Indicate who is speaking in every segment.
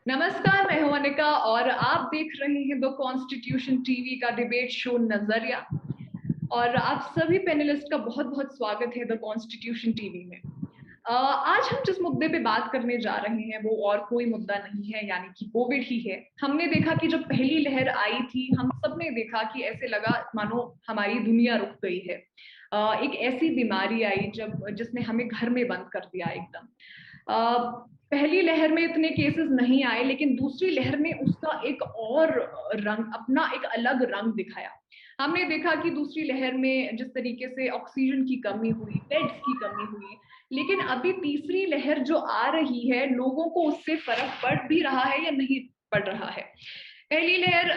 Speaker 1: नमस्कार, मैं हूं अनिका और आप देख रहे हैं द कॉन्स्टिट्यूशन टीवी का डिबेट शो नजरिया। और आप सभी पैनलिस्ट का बहुत बहुत स्वागत है द कॉन्स्टिट्यूशन टीवी में। आज हम जिस मुद्दे पे बात करने जा रहे हैं वो और कोई मुद्दा नहीं है, यानी कि कोविड ही है। हमने देखा कि जब पहली लहर आई थी, हम सबने देखा कि ऐसे लगा मानो हमारी दुनिया रुक गई है। एक ऐसी बीमारी आई जिसने हमें घर में बंद कर दिया एकदम। पहली लहर में इतने केसेस नहीं आए, लेकिन दूसरी लहर ने उसका एक और रंग, अपना एक अलग रंग दिखाया। हमने देखा कि दूसरी लहर में जिस तरीके से ऑक्सीजन की कमी हुई, बेड्स की कमी हुई, लेकिन अभी तीसरी लहर जो आ रही है, लोगों को उससे फर्क पड़ भी रहा है या नहीं पड़ रहा है। पहली लहर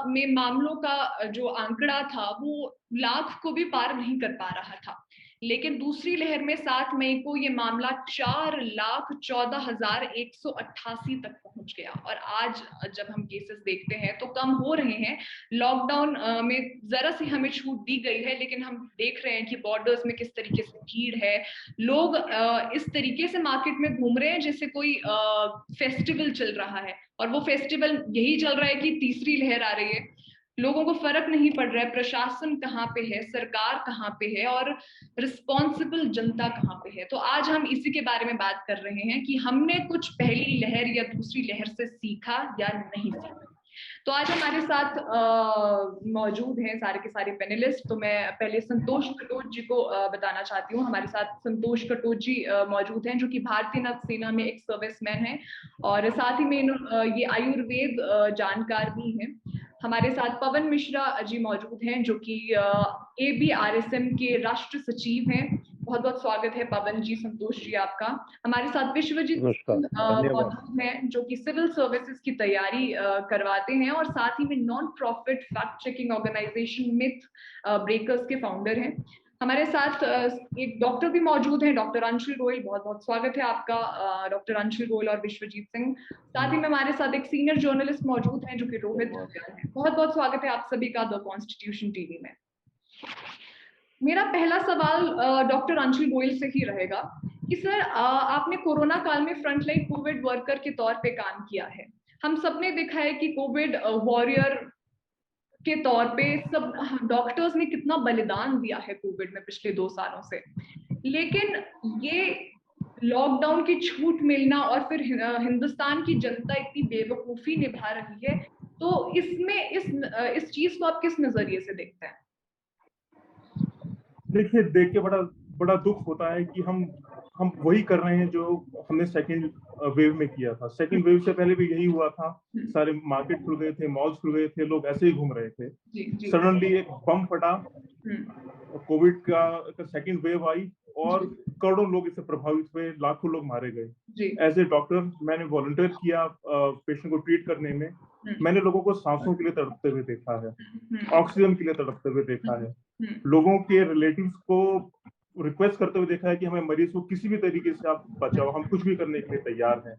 Speaker 1: में मामलों का जो आंकड़ा था वो लाख को भी पार नहीं कर पा रहा था, लेकिन दूसरी लहर में 7 मई को ये मामला 4,14,188 तक पहुंच गया। और आज जब हम केसेस देखते हैं तो कम हो रहे हैं। लॉकडाउन में जरा सी हमें छूट दी गई है, लेकिन हम देख रहे हैं कि बॉर्डर्स में किस तरीके से भीड़ है। लोग इस तरीके से मार्केट में घूम रहे हैं जैसे कोई फेस्टिवल चल रहा है, और वो फेस्टिवल यही चल रहा है कि तीसरी लहर आ रही है। लोगों को फर्क नहीं पड़ रहा है प्रशासन कहाँ पे है, सरकार कहाँ पे है और रिस्पॉन्सिबल जनता कहाँ पे है। तो आज हम इसी के बारे में बात कर रहे हैं कि हमने कुछ पहली लहर या दूसरी लहर से सीखा या नहीं सीखा। तो आज हमारे साथ मौजूद हैं सारे के सारे पैनलिस्ट। तो मैं पहले संतोष कटोच जी को बताना चाहती हूँ। हमारे साथ संतोष कटोच जी मौजूद हैं, जो कि भारतीय नौसेना में एक सर्विसमैन है और साथ ही में ये आयुर्वेद जानकार भी हैं। हमारे साथ पवन मिश्रा जी मौजूद हैं, जो कि ABRSM के राष्ट्र सचिव हैं। बहुत बहुत स्वागत है पवन जी, संतोष जी आपका। हमारे साथ विश्वजीत मौजूद हैं, जो कि सिविल सर्विसेज की तैयारी करवाते हैं और साथ ही में non profit fact checking organisation Myth Breakers के फाउंडर हैं। हमारे साथ एक डॉक्टर भी मौजूद हैं, डॉक्टर अंशुल गोयल। बहुत बहुत स्वागत है आपका डॉक्टर अंशुल गोयल और विश्वजीत सिंह। साथ ही में हमारे साथ एक सीनियर जर्नलिस्ट मौजूद हैं, जो कि रोहित है। बहुत बहुत स्वागत है आप सभी का द कॉन्स्टिट्यूशन टीवी में। मेरा पहला सवाल डॉक्टर अंशुल गोयल से ही रहेगा कि सर, आपने कोरोना काल में फ्रंटलाइन कोविड वर्कर के तौर पे काम किया है। हम सबने देखा है कि कोविड वॉरियर के तौर पे सब डॉक्टर्स ने कितना बलिदान दिया है कोविड में पिछले 2 सालों से। लेकिन ये लॉकडाउन की छूट मिलना और फिर हिंदुस्तान की जनता इतनी बेवकूफी निभा रही है, तो इसमें इस चीज को आप किस नजरिए से देखते हैं?
Speaker 2: देखिए, देख के बड़ा बड़ा दुख होता है कि हम वही कर रहे हैं जो हमने सेकंड वेव में किया था। सेकंड वेव से पहले भी यही हुआ था। सारे मार्केट खुल गए थे, मॉल्स खुल गए थे, लोग ऐसे ही घूम रहे थे। सडनली एक बम फटा, कोविड का सेकंड वेव आई और करोड़ों लोग इससे प्रभावित हुए, लाखों लोग मारे गए। एज ए डॉक्टर मैंने वॉलंटियर किया पेशेंट को ट्रीट करने में। मैंने लोगों को सांसों के लिए तड़पते हुए देखा है, ऑक्सीजन के लिए तड़पते हुए देखा है, लोगों के रिलेटिव्स को रिक्वेस्ट करते हुए देखा है कि हमें मरीज को किसी भी तरीके से आप बचाओ, हम कुछ भी करने के लिए तैयार हैं।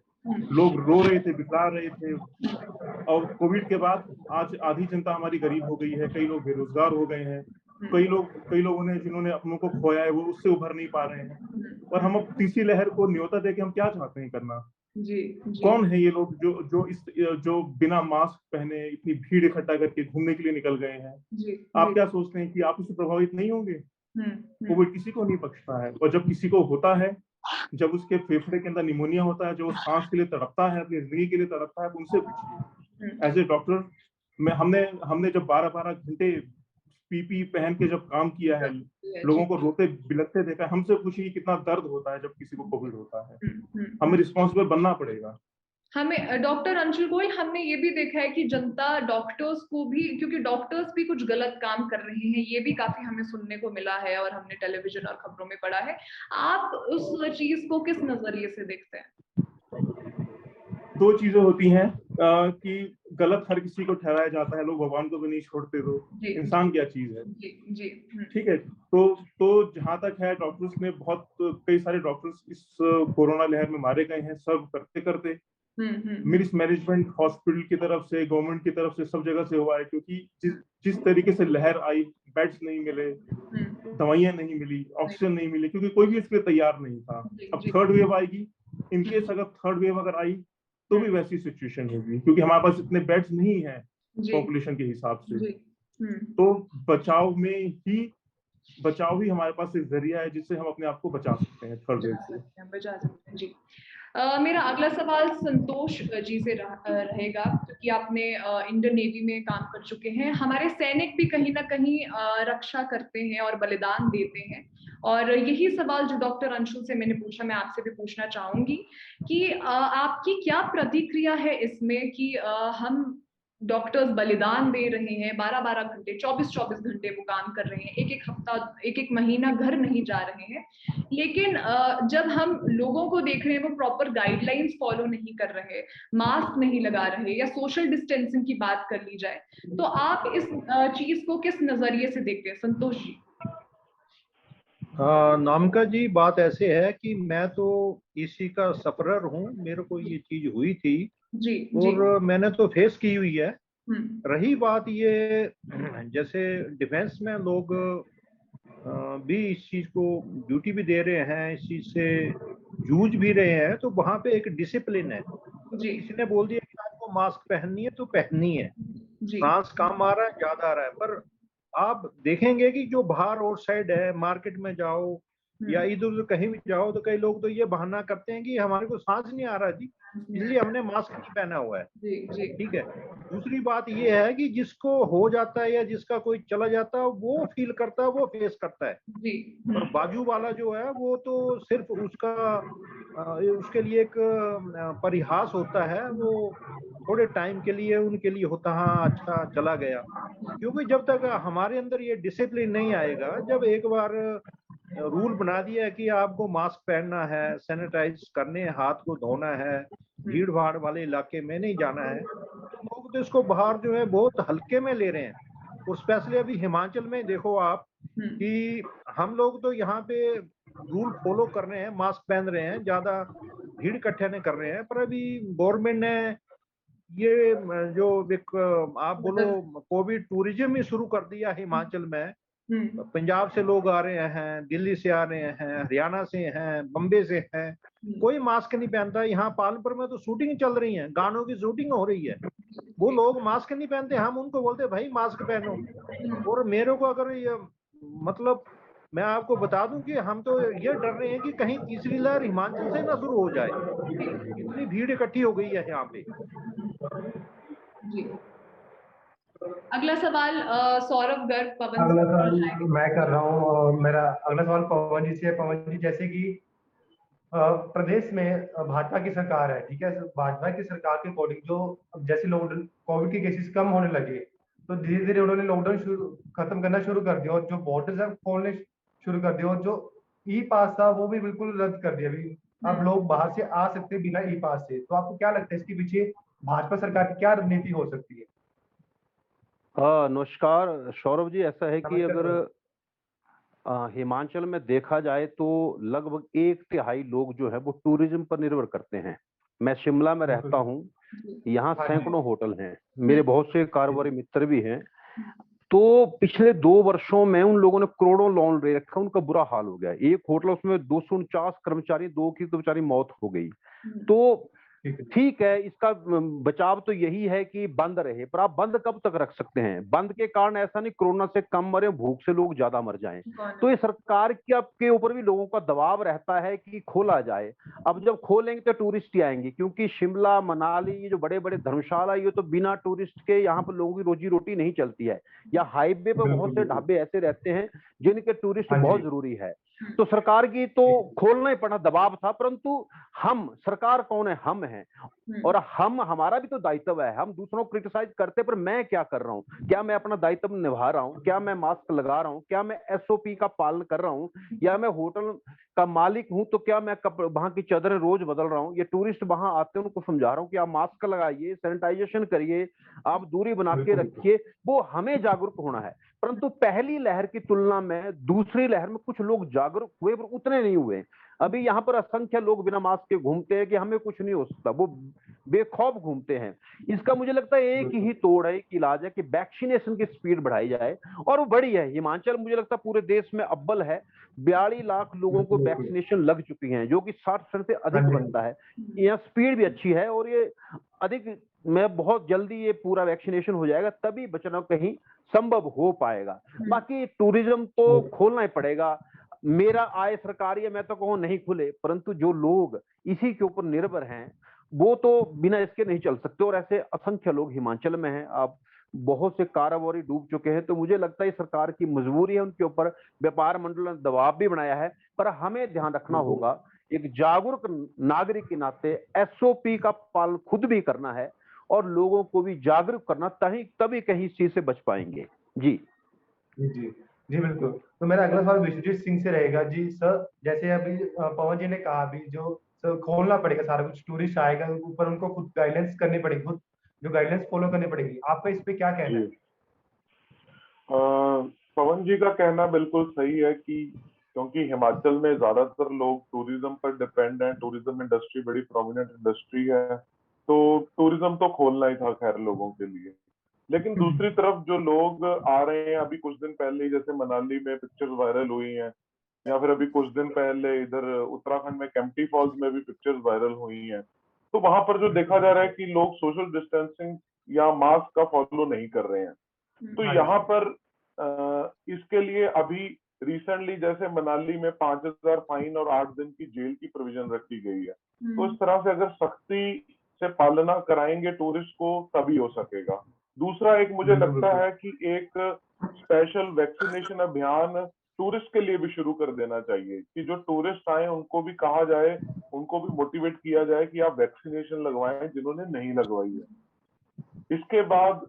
Speaker 2: लोग रो रहे थे, बिता रहे थे। और कोविड के बाद आज आधी जनता हमारी गरीब हो गई है, कई लोग बेरोजगार हो गए हैं, कई लोगों ने जिन्होंने अपनों को खोया है वो उससे उभर नहीं पा रहे हैं। और हम अब तीसरी लहर को न्योता देके हम क्या चाहते हैं करना?
Speaker 1: जी।
Speaker 2: कौन है ये लोग जो बिना मास्क पहने इतनी भीड़ इकट्ठा करके घूमने के लिए निकल गए हैं? आप क्या सोचते हैं कि आप इससे प्रभावित नहीं होंगे? कोविड किसी को नहीं बख्शता है, और जब किसी को होता है, जब उसके फेफड़े के अंदर निमोनिया होता है, जो सांस के लिए तड़पता है, अपनी जिंदगी के लिए तड़पता है, उनसे पूछिए। एज ए डॉक्टर हमने जब 12-12 घंटे पीपी पहन के जब काम किया है, लोगों को रोते बिलखते देखा है, हमसे पूछिए कितना दर्द होता है जब किसी को कोविड होता है। हमें रिस्पॉन्सिबल बनना पड़ेगा।
Speaker 1: हमें डॉक्टर अंशुल गोयल, हमने ये भी देखा है कि जनता डॉक्टर्स को भी, क्योंकि डॉक्टर्स भी कुछ गलत काम कर रहे हैं, ये भी काफी हमें सुनने को मिला है और हमने टेलीविजन और खबरों में पढ़ा है। आप उस चीज को किस नजरिए से देखते हैं?
Speaker 2: दो चीजें होती हैं कि गलत हर किसी को ठहराया जाता है, लोग भगवान को भी नहीं छोड़ते। तो इंसान क्या चीज है?
Speaker 1: जी।
Speaker 2: ठीक है, तो जहां तक है, डॉक्टर्स ने कई सारे डॉक्टर्स इस कोरोना लहर में मारे गए हैं, सर्व करते करते। मिसमैनेजमेंट हॉस्पिटल की तरफ से, गवर्नमेंट की तरफ से, सब जगह से हुआ है। क्योंकि जिस तरीके से लहर आई, बेड्स नहीं मिले, दवाइयां नहीं मिली, ऑक्सीजन नहीं मिली, क्योंकि कोई भी इसके लिए तैयार नहीं था। अब थर्ड वेव आएगी, इनकेस अगर थर्ड वेव अगर आई तो भी वैसी सिचुएशन होगी, क्योंकि हमारे पास इतने बेड्स नहीं है
Speaker 1: जी
Speaker 2: पॉपुलेशन के हिसाब से।
Speaker 1: जी
Speaker 2: तो बचाव ही हमारे पास एक जरिया है जिससे हम अपने आप को बचा सकते हैं थर्ड वेव से।
Speaker 1: बचा सकते हैं जी। मेरा अगला सवाल संतोष जी से रहेगा, क्योंकि आपने इंडियन नेवी में काम कर चुके हैं। हमारे सैनिक भी कहीं ना कहीं रक्षा करते हैं और बलिदान देते हैं, और यही सवाल जो डॉक्टर अंशुल से मैंने पूछा, मैं आपसे भी पूछना चाहूंगी कि आपकी क्या प्रतिक्रिया है इसमें कि हम डॉक्टर्स बलिदान दे रहे हैं, 12-12 घंटे, 24-24 घंटे वो काम कर रहे हैं, एक एक हफ्ता, एक एक महीना घर नहीं जा रहे हैं, लेकिन जब हम लोगों को देख रहे हैं वो प्रॉपर गाइडलाइंस फॉलो नहीं कर रहे, मास्क नहीं लगा रहे, या सोशल डिस्टेंसिंग की बात कर ली जाए, तो आप इस चीज को किस नजरिए से देखते हैं संतोष जी?
Speaker 3: नामिका जी, बात ऐसे है कि मैं तो इसी का सफरर हूँ, मेरे को ये चीज हुई थी
Speaker 1: जी
Speaker 3: और मैंने तो फेस की हुई है। रही
Speaker 1: हम्म
Speaker 3: बात ये, जैसे डिफेंस में लोग भी इस चीज को ड्यूटी भी दे रहे हैं, इस चीज से जूझ भी रहे हैं, तो वहां पे एक डिसिप्लिन है।
Speaker 1: जी
Speaker 3: किसी ने बोल दिया कि आपको मास्क पहननी है तो पहननी है,
Speaker 1: जी
Speaker 3: सांस कम आ रहा है, ज्यादा आ रहा है, पर आप देखेंगे कि जो बाहर रोड साइड है, मार्केट में जाओ या इधर उधर कहीं भी जाओ, तो कई लोग तो ये बहाना करते हैं कि हमारे को सांस नहीं आ रहा जी, इसलिए हमने मास्क नहीं पहना हुआ है।
Speaker 1: जी जी
Speaker 3: ठीक है। दूसरी बात ये है कि जिसको हो जाता है या जिसका कोई चला जाता है वो फील करता है, वो फेस करता है।
Speaker 1: जी
Speaker 3: और बाजू वाला जो है वो तो सिर्फ उसके लिए एक परिहास होता है, वो थोड़े टाइम के लिए उनके लिए होता, हाँ अच्छा चला गया। क्योंकि जब तक हमारे अंदर ये डिसिप्लिन नहीं आएगा, जब एक बार रूल बना दिया है कि आपको मास्क पहनना है, सैनिटाइज करने हैं, हाथ को धोना है, भीड़ भाड़ वाले इलाके में नहीं जाना है, तो लोग तो इसको बाहर जो है बहुत हल्के में ले रहे हैं। और स्पेशली अभी हिमाचल में देखो आप कि हम लोग तो यहाँ पे रूल फॉलो कर रहे हैं, मास्क पहन रहे हैं, ज्यादा भीड़ इकट्ठा नहीं कर रहे हैं, पर अभी गवर्नमेंट ने ये जो एक आप बोलो कोविड टूरिज्म ही शुरू कर दिया हिमाचल में। पंजाब से लोग आ रहे हैं, दिल्ली से आ रहे हैं, हरियाणा से हैं, बम्बे से हैं, कोई मास्क नहीं पहनता। यहाँ पालनपुर में तो शूटिंग चल रही है, गानों की शूटिंग हो रही है, वो लोग मास्क नहीं पहनते, हम उनको बोलते भाई मास्क पहनो। और मेरे को अगर ये मतलब मैं आपको बता दूं कि हम तो ये डर रहे हैं कि कहीं तीसरी लहर हिमाचल से ना शुरू हो जाए, इतनी भीड़ इकट्ठी हो गई है यहाँ पे।
Speaker 1: जी। अगला सवाल सौरभ गर्ग पवन
Speaker 4: अगला
Speaker 1: से
Speaker 4: सवाल
Speaker 1: पूछना चाहेंगे।
Speaker 4: मैं कर रहा हूँ और मेरा अगला सवाल पवन जी से है। पवन जी, जैसे कि प्रदेश में भाजपा की सरकार है, ठीक है, भाजपा की सरकार के अकॉर्डिंग जो जैसे लॉकडाउन कोविड के केसेस कम होने लगे, तो धीरे धीरे उन्होंने लॉकडाउन खत्म करना शुरू कर दिया और जो बॉर्डर्स है खोलने शुरू कर दिया, और जो ई पास था वो भी बिल्कुल रद्द कर दिया। अभी अब लोग बाहर से आ सकते बिना ई पास से। तो आपको क्या लगता है इसके पीछे भाजपा सरकार की क्या रणनीति हो सकती है?
Speaker 5: नमस्कार सौरभ जी, ऐसा है कि
Speaker 4: नमस्कार
Speaker 5: अगर हिमाचल में देखा जाए तो लगभग 1/3 लोग जो है वो टूरिज्म पर निर्भर करते हैं। मैं शिमला में रहता हूँ, यहाँ
Speaker 4: हाँ जी।
Speaker 5: सैकड़ों होटल हैं, मेरे बहुत से कारोबारी मित्र भी हैं। तो पिछले 2 वर्षों में उन लोगों ने करोड़ों लोन ले रखा, उनका बुरा हाल हो गया। एक होटल उसमें 249 कर्मचारी, 2 की तो बेचारी मौत हो गई। तो ठीक है, इसका बचाव तो यही है कि बंद रहे, पर आप बंद कब तक रख सकते हैं? बंद के कारण ऐसा नहीं कोरोना से कम मरे, भूख से लोग ज्यादा मर जाएं। तो ये सरकार के ऊपर भी लोगों का दबाव रहता है कि खोला जाए। अब जब खोलेंगे तो टूरिस्ट ही आएंगे, क्योंकि शिमला मनाली ये जो बड़े बड़े धर्मशाला, ये तो बिना टूरिस्ट के यहाँ पर लोगों की रोजी रोटी नहीं चलती है। या हाईवे पर बहुत से ढाबे ऐसे रहते हैं जिनके टूरिस्ट बहुत जरूरी है। तो सरकार की तो खोलना ही पड़ा, दबाव था, परंतु हम, सरकार कौन है? हम हैं, और हमारा भी तो दायित्व है। हम दूसरों को क्रिटिसाइज करते, पर मैं क्या कर रहा हूँ? क्या मैं अपना दायित्व निभा रहा हूँ? क्या मैं मास्क लगा रहा हूँ? क्या मैं एसओपी का पालन कर रहा हूँ? या मैं होटल का मालिक हूं तो क्या मैं वहां की चादरें रोज बदल रहा हूँ? ये टूरिस्ट वहां आते हैं, उनको समझा रहा हूँ कि आप मास्क लगाइए, सैनिटाइजेशन करिए, आप दूरी बना के रखिए। वो हमें जागरूक होना है। परंतु पहली लहर की तुलना में दूसरी लहर में कुछ लोग जागरूक हुए, पर उतने नहीं हुए। अभी यहाँ पर असंख्य लोग बिना मास्क के घूमते हैं कि हमें कुछ नहीं हो सकता। वो बेखौफ घूमते हैं। इसका मुझे लगता है एक ही तोड़ है, एक इलाज है कि वैक्सीनेशन की स्पीड बढ़ाई जाए, और वो बढ़ी है। हिमाचल मुझे लगता है पूरे देश में अव्वल है, 42 लाख लोगों को वैक्सीनेशन लग चुकी हैं, जो कि 60% से अधिक बनता है। यहाँ स्पीड भी अच्छी है, और ये अधिक में बहुत जल्दी ये पूरा वैक्सीनेशन हो जाएगा, तभी बचना कहीं संभव हो पाएगा। बाकी टूरिज्म तो खोलना ही पड़ेगा। मेरा आय सरकारी है, मैं तो कहूँ नहीं खुले, परंतु जो लोग इसी के ऊपर निर्भर हैं वो तो बिना इसके नहीं चल सकते, और ऐसे असंख्य लोग हिमाचल में हैं। आप बहुत से कारोबारी डूब चुके हैं, तो मुझे लगता है सरकार की मजबूरी है उनके ऊपर। व्यापार मंडल ने दबाव भी बनाया है, पर हमें ध्यान रखना होगा, एक जागरूक नागरिक के नाते एसओपी का पालन खुद भी करना है, और लोगों को भी जागरूक करना, तभी कहीं इस चीज से बच पाएंगे। जी
Speaker 4: जी जी बिल्कुल। तो मेरा अगला सवाल विश्वजीत सिंह से रहेगा। जी सर, जैसे अभी पवन जी ने कहा, अभी जो सर खोलना पड़ेगा सारा कुछ, टूरिस्ट आएगा ऊपर, उनको खुद गाइडेंस करनी पड़ेगी, खुद जो गाइडेंस फॉलो करनी पड़ेगी। आपका इस पे क्या कहना है?
Speaker 6: पवन जी का कहना बिल्कुल सही है कि क्योंकि हिमाचल में ज्यादातर लोग टूरिज्म पर डिपेंड हैं, टूरिज्म इंडस्ट्री बड़ी प्रोमिनेंट इंडस्ट्री है, तो टूरिज्म तो खोलना ही था खैर लोगों के लिए। लेकिन दूसरी तरफ जो लोग आ रहे हैं, अभी कुछ दिन पहले जैसे मनाली में पिक्चर्स वायरल हुई हैं, या फिर अभी कुछ दिन पहले इधर उत्तराखंड में केम्प्टी फॉल्स में भी पिक्चर्स वायरल हुई हैं, तो वहां पर जो देखा जा रहा है कि लोग सोशल डिस्टेंसिंग या मास्क का फॉलो नहीं कर रहे हैं। तो यहाँ पर इसके लिए अभी रिसेंटली जैसे मनाली में 5,000 फाइन और 8 दिन की जेल की प्रोविजन रखी गई है। तो इस तरह से अगर सख्ती से पालना कराएंगे टूरिस्ट को, तभी हो सकेगा। दूसरा एक मुझे लगता है कि एक स्पेशल वैक्सीनेशन अभियान टूरिस्ट के लिए भी शुरू कर देना चाहिए, कि जो टूरिस्ट आए उनको भी कहा जाए, उनको भी मोटिवेट किया जाए कि आप वैक्सीनेशन लगवाएं जिन्होंने नहीं लगवाई है। इसके बाद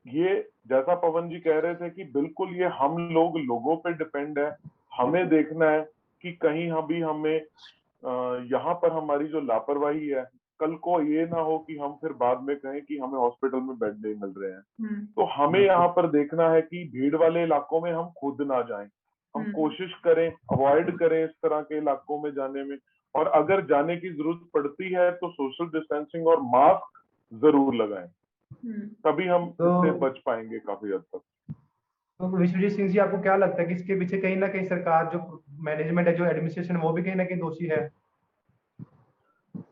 Speaker 6: ये जैसा पवन जी कह रहे थे कि बिल्कुल ये हम लोगों पे डिपेंड है। हमें देखना है कि कहीं अभी हमें यहाँ पर हमारी जो लापरवाही है, कल को ये ना हो कि हम फिर बाद में कहें कि हमें हॉस्पिटल में बेड नहीं मिल रहे हैं। तो हमें यहाँ पर देखना है कि भीड़ वाले इलाकों में हम खुद ना जाएं, हम कोशिश करें, अवॉइड करें इस तरह के इलाकों में जाने में, और अगर जाने की जरूरत पड़ती है तो सोशल डिस्टेंसिंग और मास्क जरूर लगाएं, तभी हम इससे बच पाएंगे काफी हद तक।
Speaker 4: तो विश्वजीत सिंह जी, आपको क्या लगता है कि इसके पीछे कहीं ना कहीं सरकार, जो मैनेजमेंट है, जो एडमिनिस्ट्रेशन, वो भी कहीं ना कहीं दोषी है?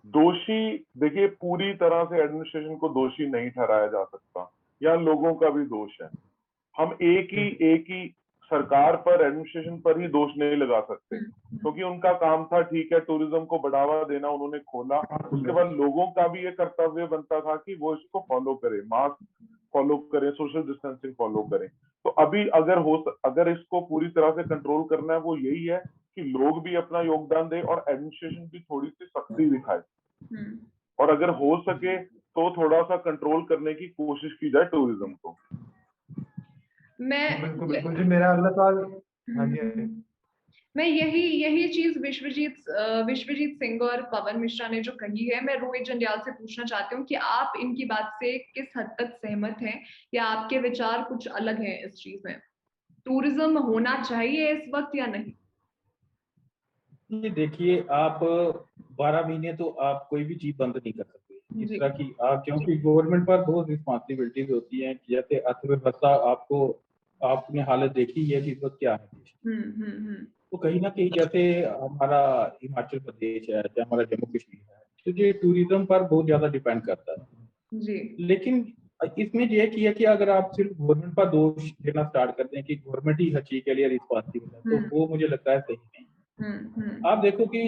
Speaker 6: दोषी देखिए, पूरी तरह से एडमिनिस्ट्रेशन को दोषी नहीं ठहराया जा सकता, या लोगों का भी दोष है। हम एक ही सरकार पर, एडमिनिस्ट्रेशन पर ही दोष नहीं लगा सकते, क्योंकि उनका काम था, ठीक है, टूरिज्म को बढ़ावा देना, उन्होंने खोला। उसके बाद लोगों का भी ये कर्तव्य बनता था कि वो इसको फॉलो करें, मास्क फॉलो करें, सोशल डिस्टेंसिंग फॉलो करें। तो अभी अगर इसको पूरी तरह से कंट्रोल करना है, वो यही है कि लोग भी अपना योगदान दें और एडमिनिस्ट्रेशन भी थोड़ी सी सख्ती दिखाए, और अगर हो सके तो थोड़ा सा कंट्रोल करने की कोशिश की जाए टूरिज्म को।
Speaker 4: बिल्कुल बिल्कुल जी। मेरा अगला सवाल, हाँ जी,
Speaker 1: मैं यही चीज विश्वजीत सिंह और पवन मिश्रा ने जो कही है, मैं रोहित जंडियाल से पूछना चाहती हूँ कि आप इनकी बात से किस हद तक सहमत हैं, या आपके विचार कुछ अलग हैं इस चीज में? टूरिज्म होना चाहिए इस वक्त या नहीं?
Speaker 7: ये देखिए, आप 12 महीने तो आप कोई भी चीज बंद नहीं कर सकते इस तरह की, क्योंकि गवर्नमेंट पर बहुत रिस्पॉन्सिबिलिटीज होती हैं। जैसे अर्थव्यवस्था, आपने हालत देखी है कि इस वक्त क्या है। तो कहीं ना कहीं जैसे हमारा हिमाचल प्रदेश है, चाहे हमारा जम्मू कश्मीर है, तो ये टूरिज्म पर बहुत ज्यादा डिपेंड करता है जी। लेकिन इसमें यह किया कि अगर आप सिर्फ गवर्नमेंट पर दोष देना स्टार्ट करते हैं कि गवर्नमेंट ही हर चीज के लिए रिस्पॉन्सिबल है, तो वो मुझे लगता है सही नहीं। आप देखो कि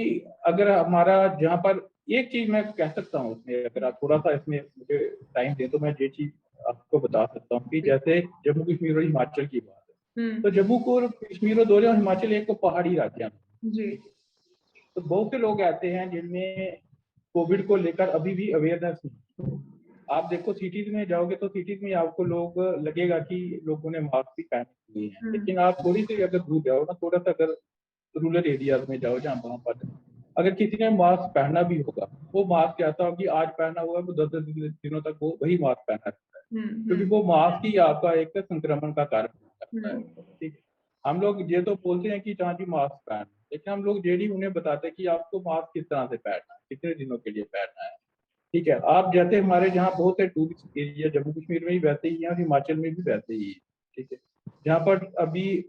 Speaker 7: अगर हमारा जहाँ पर एक चीज मैं कह सकता हूँ उसमें, अगर आप थोड़ा सा इसमें मुझे टाइम दें तो मैं ये चीज आपको बता सकता हूँ कि जैसे जम्मू कश्मीर और हिमाचल की बात है, तो जम्मू को कश्मीर और दोनों, हिमाचल एक तो पहाड़ी राज्य है जी। तो बहुत से लोग ऐसे हैं जिनमें कोविड को लेकर अभी भी अवेयरनेस नहीं। आप देखो सिटीज में जाओगे तो सिटीज में आपको लोग लगेगा कि लोगों ने मास्क भी पहने हुए हैं, लेकिन आप थोड़ी सी अगर दूर जाओ ना, थोड़ा सा अगर रूरल एरियाज में जाओ, जहाँ वहां पर अगर किसी ने मास्क पहनना भी होगा, वो मास्क ऐसा हो कि आज पहना हुआ है, वो 10 दिनों तक वो वही मास्क पहना रहता है, क्योंकि वो मास्क ही आपका एक संक्रमण का कारण करता है। ठीक है, हम लोग ये तो बोलते हैं कि जहाँ जी मास्क पहन, लेकिन हम लोग ये नहीं उन्हें बताते कि आपको मास्क किस तरह से पहनना है, कितने दिनों के लिए पहनना है। ठीक है, आप जैसे हमारे जहाँ बहुत है टूरिस्ट एरिया जम्मू कश्मीर में ही वैसे ही है और हिमाचल में भी वैसे ही है, ठीक है, जहाँ पर अभी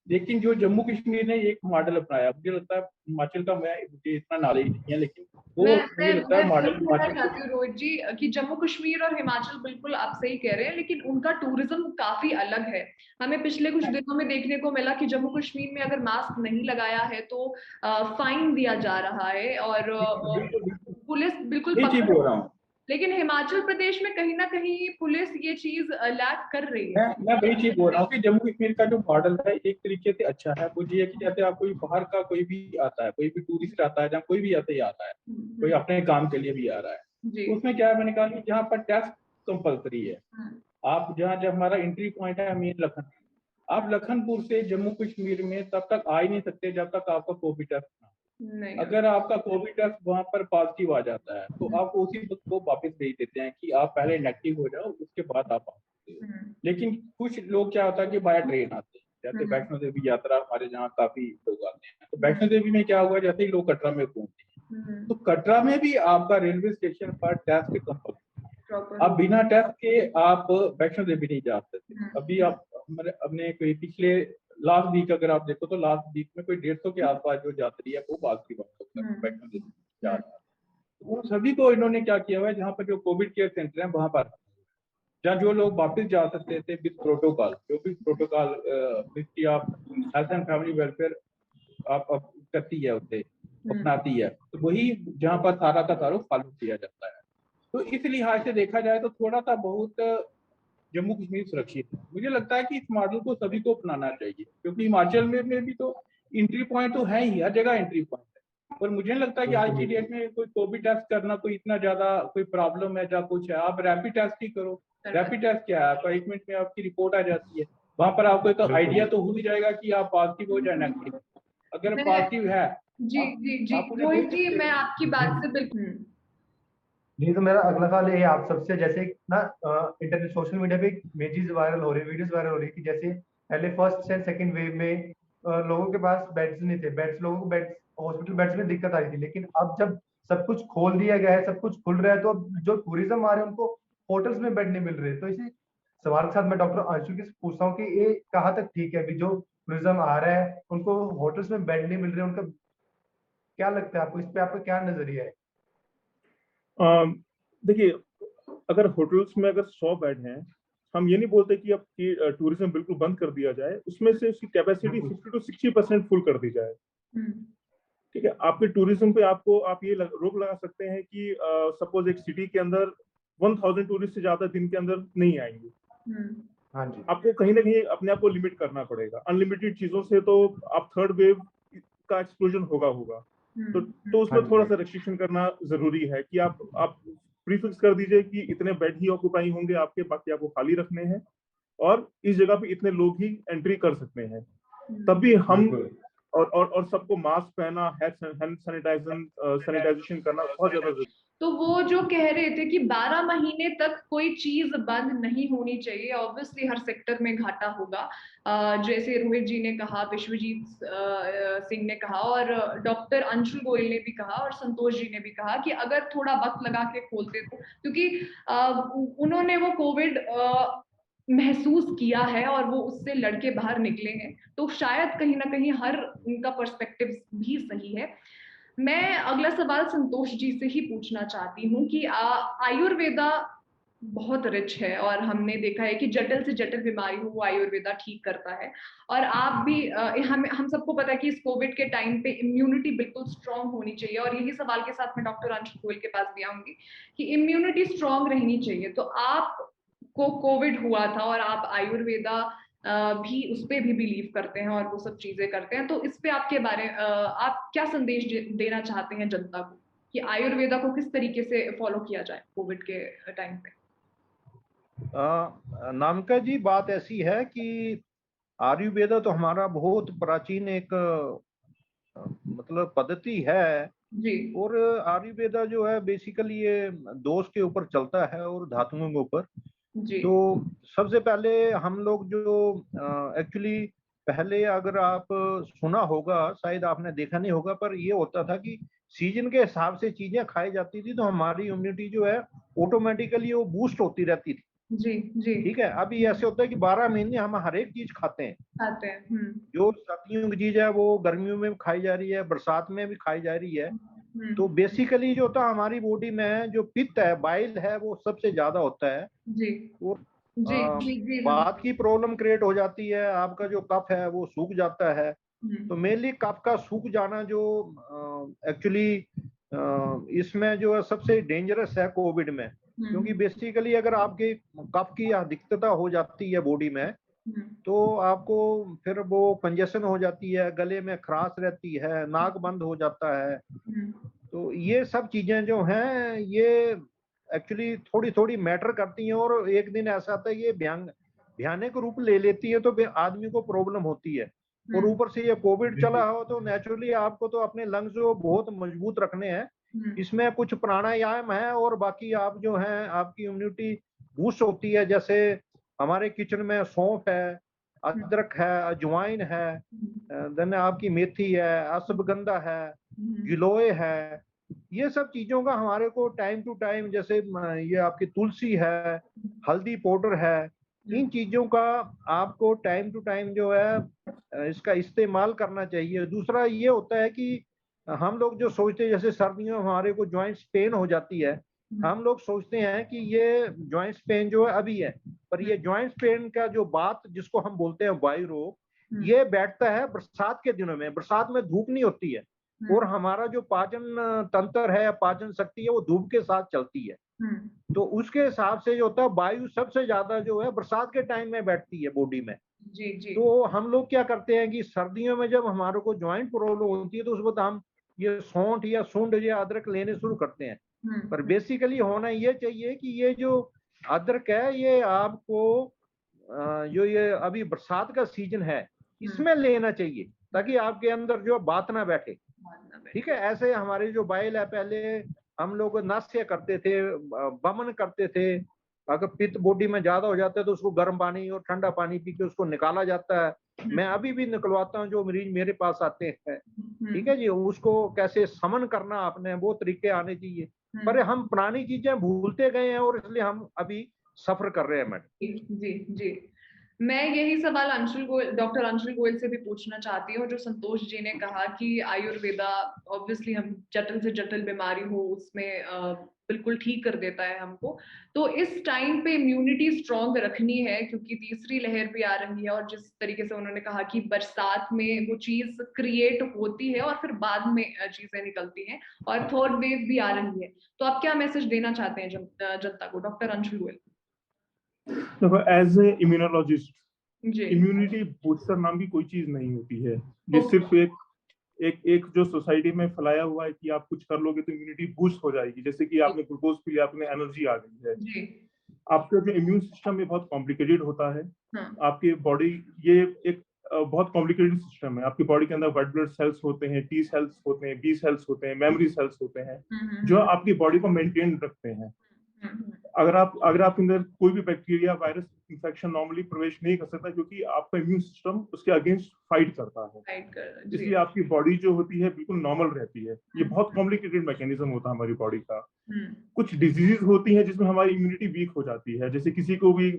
Speaker 7: लेकिन जो जम्मू कश्मीर ने एक मॉडल अपनाया, मुझे लगता है हिमाचल का मुझे इतना नॉलेज नहीं है, लेकिन वो मुझे लगता है मॉडल
Speaker 1: मैं कहना चाहती हूँ रोहित जी कि जम्मू कश्मीर और हिमाचल बिल्कुल आप सही कह रहे हैं, लेकिन उनका टूरिज्म काफी अलग है। हमें पिछले कुछ दिनों में देखने को मिला कि जम्मू कश्मीर में अगर मास्क नहीं लगाया है तो फाइन दिया जा रहा है और पुलिस बिल्कुल
Speaker 7: ये चीज
Speaker 1: पकड़,
Speaker 7: बोल रहा हूँ।
Speaker 1: लेकिन हिमाचल प्रदेश में कहीं ना कहीं पुलिस ये चीज लैक कर रही है।
Speaker 7: मैं वही चीज बोल रहा हूँ कि जम्मू कश्मीर का जो मॉडल है एक तरीके से अच्छा है। वो ये है कि जैसे आप कोई बाहर का कोई भी आता है, कोई भी टूरिस्ट आता है, जहाँ कोई भी ऐसे ही आता है, कोई अपने काम के लिए भी आ रहा है, तो उसमें क्या है, मैंने कहा कि जहाँ पर टेस्ट कंपल्सरी है, आप जहाँ जब हमारा एंट्री पॉइंट है मेन लखनपुर, आप लखनपुर से जम्मू कश्मीर में तब तक आ ही नहीं सकते जब तक आपका कोविड टेस्ट
Speaker 1: नहीं,
Speaker 7: अगर आपका कोविड टेस्ट वहां पर पॉजिटिव आ जाता है तो आपको उसी वक्त को वापस भेज देते हैं कि आप पहले नेगेटिव हो जाओ, उसके बाद आप आ सकते हो। लेकिन कुछ लोग क्या होता है कि बाय ट्रेन आते हैं, जैसे वैष्णो देवी यात्रा हमारे जहाँ काफी लोग आते हैं, तो वैष्णो देवी में क्या हुआ, जैसे ही लोग कटरा में पहुंचते हैं तो कटरा में भी आपका रेलवे स्टेशन पर टेस्ट कंपल्सरी, आप बिना टेस्ट के आप वैष्णो देवी नहीं जा सकते। अभी आप अपने कोई पिछले लास्ट वीक अगर आप देखो तो लास्ट वीक में कोई 150 के आसपास जो यात्री है वो बाकी वैष्णो देवी जा रहा है। उन सभी को इन्होंने क्या किया हुआ है, जहाँ पर जो कोविड केयर सेंटर है वहां पर, जहाँ जो लोग वापस जा सकते थे विद प्रोटोकॉल, जो भी protocol ministry of health and family welfare आप करती है उसे अपनाती है, तो वही जहाँ पर सारा का सारा फॉलो किया जाता है। तो इस लिहाज से देखा जाए तो थोड़ा सा बहुत जम्मू कश्मीर सुरक्षित है। मुझे लगता है कि इस मॉडल को सभी को अपनाना चाहिए, क्योंकि हिमाचल में भी तो एंट्री पॉइंट तो है ही, हर जगह एंट्री पॉइंट है। और मुझे नहीं लगता कि आज की डेट में कोई कोविड टेस्ट करना कोई इतना ज्यादा कोई प्रॉब्लम है या कुछ है। आप रैपिड टेस्ट ही करो। रैपिड टेस्ट क्या है, आपका 1 मिनट में आपकी रिपोर्ट आ जाती है, वहां पर आपको एक आइडिया तो हो ही जाएगा कि आप पॉजिटिव हो या नेगेटिव। अगर पॉजिटिव है
Speaker 1: जी जी जी रोहित जी, मैं आपकी बात से बिल्कुल
Speaker 4: नहीं, तो मेरा अगला सवाल ये है आप सबसे, जैसे ना इंटरनेट सोशल मीडिया पे इमेजेस वायरल हो रही है, वीडियोस वायरल हो रही है कि जैसे पहले फर्स्ट एंड सेकंड वेव में लोगों के पास बेड्स नहीं थे, लोगों को बेड्स, हॉस्पिटल बेड्स में दिक्कत आ रही थी, लेकिन अब जब सब कुछ खोल दिया गया है, सब कुछ खुल रहा है, तो अब जो टूरिज्म आ रहे हैं उनको होटल्स में बेड नहीं मिल रहे। तो इसी सवाल के साथ मैं डॉक्टर अंशु से पूछता हूँ कि ये कहाँ तक ठीक है, अभी जो टूरिज्म आ रहा है उनको होटल्स में बेड नहीं मिल रहे, उनका क्या लगता है आपको, इस पे आपका क्या नजरिया है?
Speaker 2: देखिए, अगर होटल्स में अगर 100 बेड हैं, हम ये नहीं बोलते कि अब टूरिज्म बिल्कुल बंद कर दिया जाए, उसमें से उसकी कैपेसिटी 50 to 60% फुल कर दी जाए। ठीक है, आपके टूरिज्म पे आप ये रोक लगा सकते हैं कि सपोज एक सिटी के अंदर 1000 टूरिस्ट से ज्यादा दिन के अंदर नहीं आएंगे।
Speaker 4: हाँ जी,
Speaker 2: आपको कहीं ना कहीं अपने आप को लिमिट करना पड़ेगा। अनलिमिटेड चीजों से तो आप थर्ड वेव का एक्सप्लोजन होगा। तो उसमें थोड़ा सा रेस्ट्रिक्शन करना जरूरी है कि आप प्रीफिक्स कर दीजिए कि इतने बेड ही ऑक्यूपाई होंगे आपके, बाकी आपको खाली रखने हैं और इस जगह पे इतने लोग ही एंट्री कर सकते हैं। तभी हम और सबको मास्क पहना, हैंड सैनिटाइजेशन करना बहुत ज्यादा जरूरी।
Speaker 1: तो वो जो कह रहे थे कि 12 महीने तक कोई चीज बंद नहीं होनी चाहिए, ऑब्वियसली हर सेक्टर में घाटा होगा, जैसे रोहित जी ने कहा, विश्वजीत सिंह ने कहा और डॉक्टर अंशुल गोयल ने भी कहा और संतोष जी ने भी कहा कि अगर थोड़ा वक्त लगा के खोलते तो, क्योंकि उन्होंने वो कोविड महसूस किया है और वो उससे लड़के बाहर निकले हैं, तो शायद कहीं ना कहीं हर उनका पर्सपेक्टिव भी सही है। मैं अगला सवाल संतोष जी से ही पूछना चाहती हूँ कि आयुर्वेदा बहुत रिच है और हमने देखा है कि जटिल से जटिल बीमारी हो वो आयुर्वेदा ठीक करता है। और आप भी हम सबको पता है कि इस कोविड के टाइम पे इम्यूनिटी बिल्कुल स्ट्रांग होनी चाहिए, और यही सवाल के साथ मैं डॉक्टर अंशु गोयल के पास भी आऊंगी कि इम्यूनिटी स्ट्रांग रहनी चाहिए। तो आपको कोविड हुआ था और आप आयुर्वेदा भी उस पे भी बिलीव करते हैं और वो सब चीजें करते हैं, तो इस पे आपके बारे आप क्या संदेश देना चाहते हैं जनता को कि आयुर्वेदा को किस तरीके से फॉलो किया जाए कोविड के टाइम पे?
Speaker 3: नामिका जी, बात ऐसी है कि आयुर्वेदा तो हमारा बहुत प्राचीन एक मतलब पद्धति है
Speaker 1: जी।
Speaker 3: और आयुर्वेदा जो है बेसिकली ये दोष के ऊपर चलता है और धातुओं के ऊपर।
Speaker 1: जी।
Speaker 3: तो सबसे पहले हम लोग जो एक्चुअली पहले अगर आप सुना होगा, शायद आपने देखा नहीं होगा, पर ये होता था कि सीजन के हिसाब से चीजें खाई जाती थी तो हमारी इम्यूनिटी जो है ऑटोमेटिकली वो बूस्ट होती रहती थी।
Speaker 1: जी जी।
Speaker 3: ठीक है, अभी ऐसे होता है कि 12 महीने हम हर एक चीज खाते हैं।
Speaker 1: खाते हैं।
Speaker 3: जो सर्दियों की चीज है वो गर्मियों में भी खाई जा रही है, बरसात में भी खाई जा रही है। तो बेसिकली जो होता है हमारी बॉडी में जो पित्त है, बाइल है, वो सबसे ज्यादा होता है।
Speaker 1: जी
Speaker 3: और
Speaker 1: जी जी जी।
Speaker 3: बात की प्रॉब्लम क्रिएट हो जाती है, आपका जो कफ है वो सूख जाता है। तो मेनली कफ का सूख जाना जो एक्चुअली इसमें जो है सबसे डेंजरस है कोविड में, क्योंकि बेसिकली अगर आपके कफ की अधिकता हो जाती है बॉडी में तो आपको फिर वो कंजेशन हो जाती है, गले में खराश रहती है, नाक बंद हो जाता है। तो ये सब चीजें जो हैं ये एक्चुअली थोड़ी थोड़ी मैटर करती हैं, और एक दिन ऐसा आता है ये भयानक रूप ले लेती है तो आदमी को प्रॉब्लम होती है। और ऊपर से ये कोविड चला हो तो नेचुरली आपको तो अपने लंग्स जो बहुत मजबूत रखने हैं। इसमें कुछ प्राणायाम है और बाकी आप जो है आपकी इम्यूनिटी बूस्ट होती है। जैसे हमारे किचन में सौंफ है, अदरक है, अजवाइन है, देन आपकी मेथी है, अश्वगंधा है, गिलोय है। ये सब चीजों का हमारे को टाइम टू टाइम, जैसे ये आपकी तुलसी है, हल्दी पाउडर है, इन चीजों का आपको टाइम टू टाइम जो है इसका इस्तेमाल करना चाहिए। दूसरा ये होता है कि हम लोग जो सोचते हैं जैसे सर्दियों में हमारे को जॉइंट्स पेन हो जाती है, हम लोग सोचते हैं कि ये जॉइंट्स पेन जो है अभी है, पर ये जॉइंट्स पेन का जो बात जिसको हम बोलते हैं वायु रोग, ये बैठता है बरसात के दिनों में। बरसात में धूप नहीं होती है और हमारा जो पाचन तंत्र है, पाचन शक्ति है, वो धूप के साथ चलती है। तो उसके हिसाब से जो होता है वायु सबसे ज्यादा जो है बरसात के टाइम में बैठती है बॉडी में।
Speaker 1: जी जी।
Speaker 3: तो हम लोग क्या करते हैं कि सर्दियों में जब हमारे को ज्वाइंट प्रॉब्लम होती है तो उस वक्त हम ये सौंठ या सूंड या अदरक लेने शुरू करते हैं। पर बेसिकली होना ये चाहिए कि ये जो अदरक है ये आपको जो ये अभी बरसात का सीजन है इसमें लेना चाहिए, ताकि आपके अंदर जो बात ना बैठे। ठीक है, ऐसे हमारे जो बाइल है, पहले हम लोग नास्य करते थे, वमन करते थे। अगर पित्त बॉडी में ज्यादा हो जाता है तो उसको गर्म पानी और ठंडा पानी पी के उसको निकाला जाता है। मैं अभी भी निकलवाता हूँ जो मरीज मेरे पास आते हैं। ठीक है जी, उसको कैसे समन करना आपने वो तरीके आने चाहिए। पर हम पुरानी चीजें भूलते गए हैं और इसलिए हम अभी सफर कर रहे हैं मैडम।
Speaker 1: जी जी। मैं यही सवाल डॉक्टर अंशुल गोयल से भी पूछना चाहती हूँ। जो संतोष जी ने कहा कि आयुर्वेदा ऑब्वियसली हम जटिल से जटिल बीमारी हो उसमें बिल्कुल ठीक कर देता है हमको। तो इस टाइम पे इम्यूनिटी स्ट्रॉन्ग रखनी है क्योंकि तीसरी लहर भी आ रही है, और जिस तरीके से उन्होंने कहा कि बरसात में वो चीज क्रिएट होती है और फिर बाद में चीजें निकलती हैं, और थर्ड वेव भी आ रही है। तो आप क्या मैसेज देना चाहते हैं जनता को, डॉक्टर अंशुल गोयल?
Speaker 2: देखो, as a immunologist, immunity booster नाम की कोई चीज नहीं होती है। ये सिर्फ एक जो सोसाइटी में फैलाया हुआ है कि आप कुछ कर लोगे तो इम्यूनिटी बूस्ट हो जाएगी। जैसे कि आपने ग्लूकोज पी लिया, आपने एनर्जी आ गई है। आपका जो इम्यून सिस्टम है बहुत कॉम्प्लिकेटेड होता है। आपकी बॉडी ये एक बहुत कॉम्प्लिकेटेड सिस्टम है। आपकी बॉडी के अंदर व्हाइट ब्लड सेल्स होते हैं, टी सेल्स होते हैं, बी सेल्स होते हैं, मेमोरी सेल्स होते हैं, जो आपकी बॉडी को मेंटेन रखते हैं। अगर आपके अंदर कोई भी बैक्टीरिया, वायरस इंफेक्शन नॉर्मली प्रवेश नहीं कर सकता, क्योंकि आपका इम्यून सिस्टम उसके अगेंस्ट फाइट करता है। इसलिए आपकी बॉडी जो होती है बिल्कुल नॉर्मल रहती है। ये बहुत कॉम्प्लिकेटेड मैकेनिज्म होता है हमारी बॉडी का। कुछ डिजीजेस होती हैं जिसमें हमारी इम्यूनिटी वीक हो जाती है। जैसे किसी को भी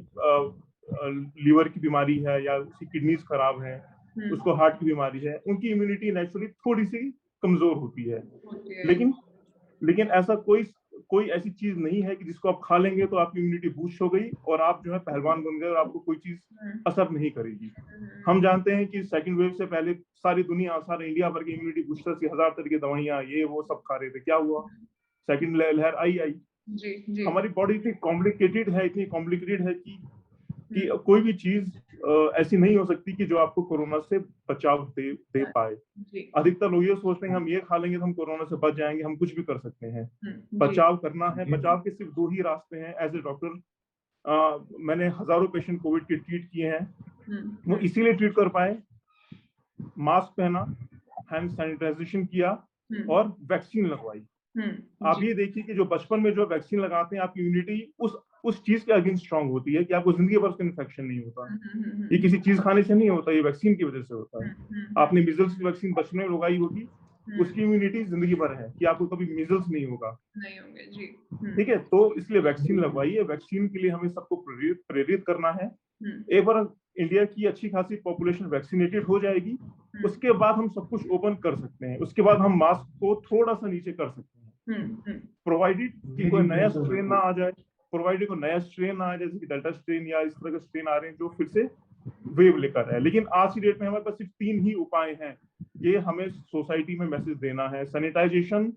Speaker 2: लीवर की बीमारी है या उसकी किडनीज खराब है, उसको हार्ट की बीमारी है, उनकी इम्यूनिटी नेचुरली थोड़ी सी कमजोर होती है। लेकिन ऐसा कोई ऐसी चीज नहीं है कि जिसको आप खा लेंगे तो आपकी इम्यूनिटी बूस्ट हो गई और आप जो है पहलवान बन गए और आपको कोई चीज असर नहीं करेगी। हम जानते हैं कि सेकंड वेव से पहले सारी दुनिया, सारे इंडिया भर की इम्यूनिटी बूस्टर की 1000 तरह की दवाइयां ये वो सब खा रहे थे। क्या हुआ? सेकंड लहर आई।
Speaker 1: जी।
Speaker 2: हमारी बॉडी इतनी कॉम्प्लिकेटेड है कि कोई भी चीज ऐसी नहीं हो सकती कि जो आपको कोरोना से बचाव दे पाए। अधिकतर लोग ये सोचते हैं हम ये खा लेंगे तो हम कोरोना से बच जाएंगे। हम कुछ भी कर सकते हैं। बचाव करना है। बचाव के सिर्फ 2 ही रास्ते हैं। एज ए डॉक्टर मैंने हजारों पेशेंट कोविड के ट्रीट किए हैं। वो इसीलिए ट्रीट कर पाए, मास्क पहना, हैंड सैनिटाइजेशन किया और वैक्सीन लगवाई। आप ये देखिए कि जो बचपन में जो वैक्सीन लगाते हैं आपकी इम्यूनिटी उस उस चीज के अगेंस्ट स्ट्रांग होती है कि आपको जिंदगी भर उसका इन्फेक्शन नहीं होता। ये किसी चीज खाने से नहीं होता, ये वैक्सीन की वजह से होता है। आपने मीजल्स की वैक्सीन बचपन में लगाई होगी, उसकी इम्यूनिटी जिंदगी भर है कि आपको कभी मीजल्स नहीं होगा,
Speaker 1: नहीं होंगे जी।
Speaker 2: ठीक है। तो इसलिए वैक्सीन लगवाइए। वैक्सीन के लिए हमें सबको प्रेरित करना है। एक बार इंडिया की अच्छी खासी पॉपुलेशन वैक्सीनेटेड हो जाएगी, उसके बाद हम सब कुछ ओपन कर सकते हैं। उसके बाद हम मास्क को थोड़ा सा नीचे कर सकते हैं, प्रोवाइडेड कि कोई नया स्ट्रेन ना आ जाए, प्रोवाइडेड कोई नया स्ट्रेन ना आ जाए, जैसे कि डेल्टा स्ट्रेन या इस तरह के स्ट्रेन आ रहे हैं जो फिर से वेव लेकर है। लेकिन आज की डेट में हमारे पास सिर्फ 3 ही उपाय हैं। ये हमें सोसाइटी में मैसेज देना है: सैनिटाइजेशन,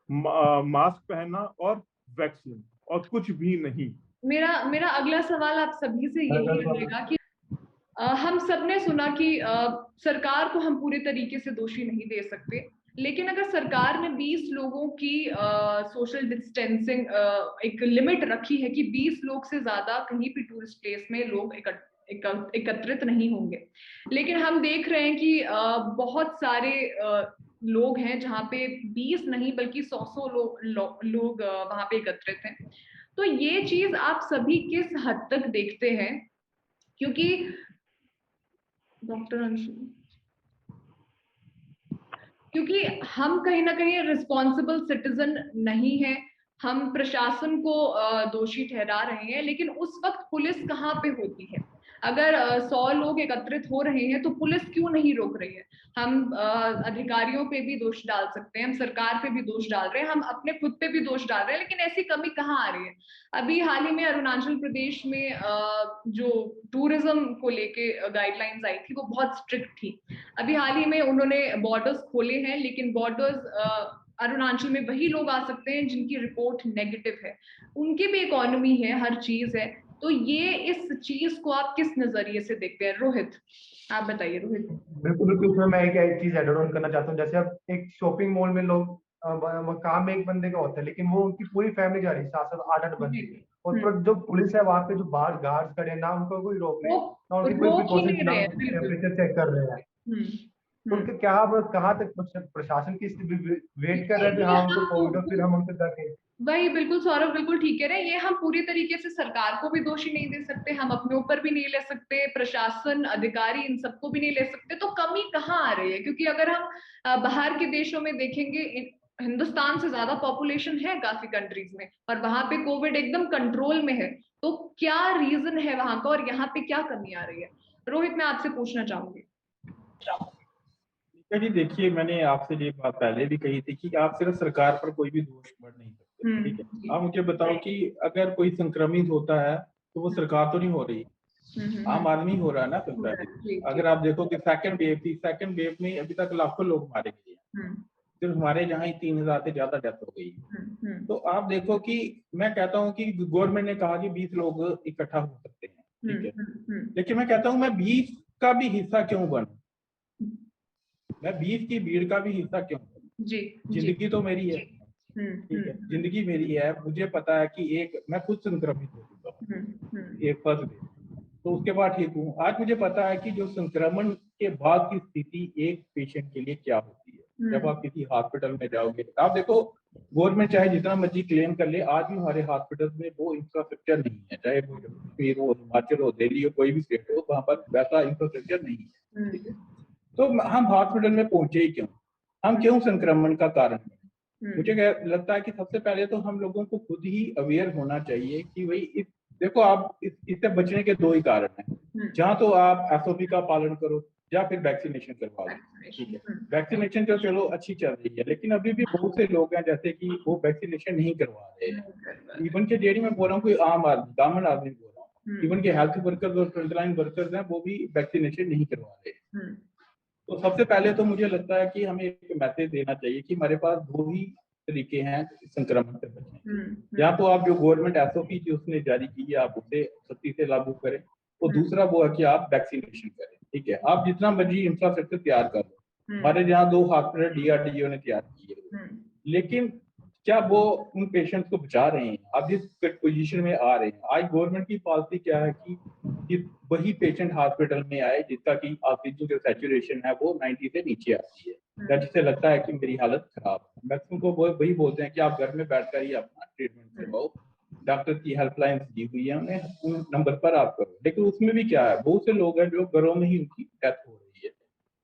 Speaker 2: मास्क पहनना और वैक्सीन, और कुछ भी नहीं।
Speaker 1: मेरा अगला सवाल आप सभी से यही रहेगा कि हम सबने सुना कि सरकार को हम पूरे तरीके से दोषी नहीं दे सकते, लेकिन अगर सरकार ने 20 लोगों की सोशल डिस्टेंसिंग एक लिमिट रखी है कि 20 लोग से ज्यादा कहीं भी टूरिस्ट प्लेस में लोग एकत्रित नहीं होंगे, लेकिन हम देख रहे हैं कि बहुत सारे लोग हैं जहाँ पे 20 नहीं बल्कि 100 लोग वहां पे एकत्रित हैं। तो ये चीज आप सभी किस हद तक देखते हैं? क्योंकि डॉक्टर अंशु, क्योंकि हम कहीं ना कहीं रिस्पॉन्सिबल सिटीजन नहीं है, हम प्रशासन को दोषी ठहरा रहे हैं, लेकिन उस वक्त पुलिस कहाँ पे होती है? अगर 100 लोग एकत्रित हो रहे हैं तो पुलिस क्यों नहीं रोक रही है? हम अधिकारियों पे भी दोष डाल सकते हैं, हम सरकार पे भी दोष डाल रहे हैं, हम अपने खुद पे भी दोष डाल रहे हैं, लेकिन ऐसी कमी कहाँ आ रही है? अभी हाल ही में अरुणाचल प्रदेश में जो टूरिज्म को लेके गाइडलाइंस आई थी वो बहुत स्ट्रिक्ट थी। अभी हाल ही में उन्होंने बॉर्डर्स खोले हैं, लेकिन बॉर्डर्स अरुणाचल में वही लोग आ सकते हैं जिनकी रिपोर्ट नेगेटिव है, उनकी भी इकोनॉमी है, हर चीज है। तो ये इस चीज को आप किस नजरिए से देखते हैं? रोहित, आप बताइए। रोहित,
Speaker 4: बिल्कुल बिल्कुल, मैं एक चीज एड ऑन करना चाहता हूँ। जैसे अब एक शॉपिंग मॉल में लोग काम एक बंदे का होता है, लेकिन वो उनकी पूरी फैमिली जा रही है, 7-7 8-8 बंदे, और तो जो पुलिस है वहां पे जो बाहर गार्ड्स खड़े हैं ना, उनको कोई रोक रहे, ना उनकी कोई
Speaker 1: रोक ही
Speaker 4: प्रिकॉशन,
Speaker 1: नहीं
Speaker 4: ना
Speaker 1: रहे हैं,
Speaker 4: टेम्परेचर चेक कर रहे हैं। उनके क्या कहाँ तक प्रशासन की वेट कर रहे थे, हाँ उनको कोविड हो फिर हम उनसे जाके।
Speaker 1: वही, बिल्कुल सौरभ, बिल्कुल ठीक कह रहे हैं। ये हम पूरी तरीके से सरकार को भी दोषी नहीं दे सकते, हम अपने ऊपर भी नहीं ले सकते, प्रशासन, अधिकारी, इन सबको भी नहीं ले सकते। तो कमी कहाँ आ रही है? क्योंकि अगर हम बाहर के देशों में देखेंगे, हिंदुस्तान से ज्यादा पॉपुलेशन है काफी कंट्रीज में, और वहां पे कोविड एकदम कंट्रोल में है। तो क्या रीजन है वहां का, और यहाँ पे क्या कमी आ रही है? रोहित, मैं आपसे पूछना चाहूंगी।
Speaker 7: जी देखिए, मैंने आपसे ये बात पहले भी कही थी कि आप सिर्फ सरकार पर कोई भी दोष मढ़ नहीं सकते, ठीक है। आप मुझे बताओ कि अगर कोई संक्रमित होता है तो वो सरकार तो नहीं हो रही, आम आदमी हो रहा है ना संक्रमित। अगर आप देखो कि सेकंड वेव थी, सेकंड वेव में अभी तक लाखों लोग मारे गए हैं, सिर्फ हमारे यहाँ ही 3000 से ज्यादा डेथ हो गई। तो आप देखो कि मैं कहता हूँ कि गवर्नमेंट ने कहा कि 20 लोग इकट्ठा हो सकते हैं, ठीक है, लेकिन मैं कहता हूँ मैं 20 का भी हिस्सा क्यों बनूं? मैं 20 की भीड़ का भी हिस्सा क्यों बनूं? जिंदगी तो मेरी है, ठीक है, जिंदगी मेरी है। मुझे पता है कि मैं खुद संक्रमित हो चुका हूँ एक फर्स्ट डे, तो उसके बाद ठीक हूँ। आज मुझे पता है कि जो संक्रमण के बाद की स्थिति एक पेशेंट के लिए क्या होती है। जब आप किसी हॉस्पिटल में जाओगे, आप देखो गवर्नमेंट चाहे जितना मर्जी क्लेम कर ले, आज भी हमारे हॉस्पिटल में वो इंफ्रास्ट्रक्चर नहीं है, चाहे वो कश्मीर हो, हिमाचल हो, दिल्ली हो, कोई भी स्टेट हो, वहां पर वैसा इंफ्रास्ट्रक्चर नहीं है, ठीक है। तो हम हॉस्पिटल में पहुंचे ही क्यों? हम क्यों संक्रमण का कारण बने? मुझे लगता है कि सबसे पहले तो हम लोगों को खुद ही अवेयर होना चाहिए कि भाई देखो आप इससे बचने के 2 ही कारण हैं। जहाँ तो आप SOP का पालन करो या फिर वैक्सीनेशन करवा लो, ठीक है। वैक्सीनेशन तो चलो अच्छी चल रही है, लेकिन अभी भी बहुत से लोग हैं जैसे कि वो वैक्सीनेशन नहीं करवा रहे हैं। इवन के जेडी में बोल रहा हूँ, कोई आम आदमी, कॉमन आदमी बोल रहा हूँ, इवन के हेल्थ वर्कर्स और फ्रंटलाइन वर्कर्स हैं, वो भी वैक्सीनेशन नहीं करवा रहे। तो सबसे पहले तो मुझे लगता है कि हमें एक मैसेज देना चाहिए कि हमारे पास 2 ही तरीके हैं संक्रमण से बचने। या तो आप जो गवर्नमेंट SOP जो उसने जारी की है आप उसे सख्ती से लागू करें, और दूसरा वो है कि आप वैक्सीनेशन करें, ठीक है। आप जितना मर्जी इंफ्रास्ट्रक्चर तैयार कर लो, हमारे यहाँ 2 हॉस्पिटल DRDO ने तैयार किए, लेकिन क्या वो उन पेशेंट्स को बचा रहे हैं? आप जिस पोजीशन में आ रहे हैं, आज गवर्नमेंट की पॉलिसी क्या है कि वही पेशेंट हॉस्पिटल में आए जिसका कि ऑक्सीजन जो सैचुरेशन है वो 90 से नीचे आती है, जिससे लगता है कि मेरी हालत खराब है। मैक्सिमम को वही बोलते हैं कि आप घर में बैठकर ही अपना ट्रीटमेंट करवाओ, डॉक्टर की हेल्पलाइन दी हुई है, उन्हें उन नंबर पर आप करो। लेकिन उसमें भी क्या है, बहुत से लोग हैं जो घरों में ही उनकी डेथ हो रही है।